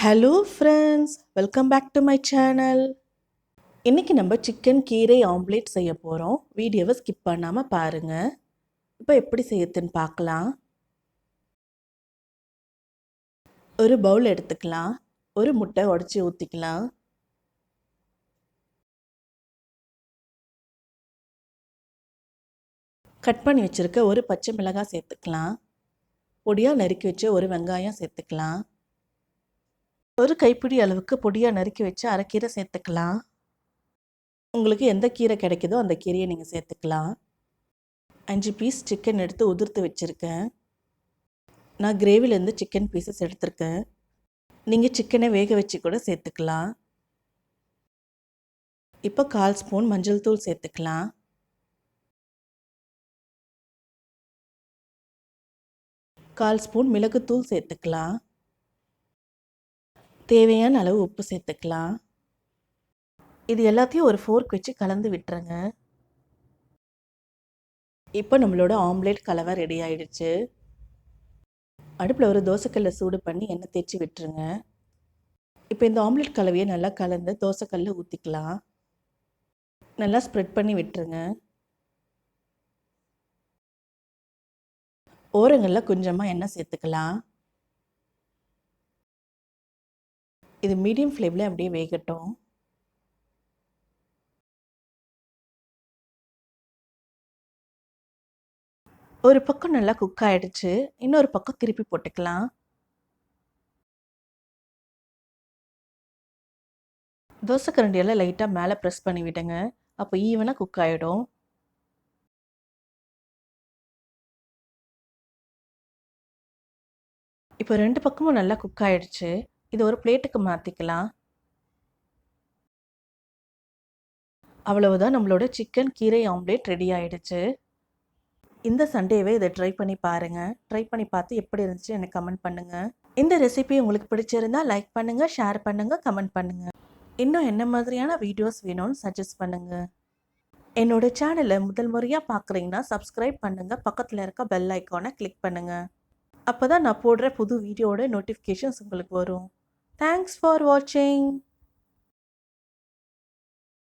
Hello friends, welcome back to my channel. இன்றைக்கி நம்ம chicken கீரை ஆம்லேட் செய்ய போகிறோம். வீடியோவை ஸ்கிப் பண்ணாமல் பாருங்கள். இப்போ எப்படி செய்யறதுன்னு பார்க்கலாம். ஒரு பவுல் எடுத்துக்கலாம். ஒரு முட்டை உடச்சி ஊற்றிக்கலாம். கட் பண்ணி வச்சுருக்க ஒரு பச்சை மிளகாய் சேர்த்துக்கலாம். பொடியாக நறுக்கி வச்சு ஒரு வெங்காயம் சேர்த்துக்கலாம். ஒரு கைப்பிடி அளவுக்கு பொடியாக நறுக்கி வச்சு அரைக்கீரை சேர்த்துக்கலாம். உங்களுக்கு எந்த கீரை கிடைக்குதோ அந்த கீரையை நீங்கள் சேர்த்துக்கலாம். 5 பீஸ் சிக்கன் எடுத்து உதிர்த்து வச்சுருக்கேன். நான் கிரேவிலேருந்து சிக்கன் பீசஸ் எடுத்திருக்கேன். நீங்கள் சிக்கனை வேக வச்சு கூட சேர்த்துக்கலாம். இப்போ 1/4 ஸ்பூன் மஞ்சள் தூள் சேர்த்துக்கலாம். கால் ஸ்பூன் மிளகுத்தூள் சேர்த்துக்கலாம். தேவையான அளவு உப்பு சேர்த்துக்கலாம். இது எல்லாத்தையும் ஒரு ஃபோர்க் வச்சு கலந்து விட்டுருங்க. இப்போ நம்மளோட ஆம்லேட் கலவை ரெடி ஆயிடுச்சு. அடுப்பில் ஒரு தோசைக்கல்லை சூடு பண்ணி எண்ணெய் தேய்ச்சி விட்டுருங்க. இப்போ இந்த ஆம்லேட் கலவையை நல்லா கலந்து தோசைக்கல்லில் ஊற்றிக்கலாம். நல்லா ஸ்ப்ரெட் பண்ணி விட்டுருங்க. ஓரங்களில் கொஞ்சமாக எண்ணெய் சேர்த்துக்கலாம். இது மீடியம் ஃப்ளேமில் அப்படியே வேகட்டும். ஒரு பக்கம் நல்லா குக் ஆகிடுச்சு. இன்னொரு பக்கம் திருப்பி போட்டுக்கலாம். தோசை கரண்டியெல்லாம் லைட்டாக மேலே ப்ரெஸ் பண்ணி விடுங்க. அப்போ ஈவனாக குக் ஆகிடும். இப்போ 2 பக்கமும் நல்லா குக் ஆகிடுச்சு. இது ஒரு பிளேட்டுக்கு மாற்றிக்கலாம். அவ்வளவுதான், நம்மளோட சிக்கன் கீரை ஆம்லேட் ரெடி ஆகிடுச்சு. இந்த சண்டேவே இதை ட்ரை பண்ணி பாருங்கள். ட்ரை பண்ணி பார்த்து எப்படி இருந்துச்சு எனக்கு கமெண்ட் பண்ணுங்கள். இந்த ரெசிபி உங்களுக்கு பிடிச்சிருந்தால் லைக் பண்ணுங்கள், ஷேர் பண்ணுங்கள், கமெண்ட் பண்ணுங்கள். இன்னும் என்ன மாதிரியான வீடியோஸ் வேணும்னு சஜஸ்ட் பண்ணுங்கள். என்னோட சேனலை முதல் முறையாக பார்க்குறீங்கன்னா சப்ஸ்கிரைப் பண்ணுங்கள். பக்கத்தில் இருக்க பெல் ஐக்கானை கிளிக் பண்ணுங்கள். அப்போ தான் நான் போடுற புது வீடியோட நோட்டிஃபிகேஷன்ஸ் உங்களுக்கு வரும். தேங்க்ஸ் ஃபார் வாட்சிங்.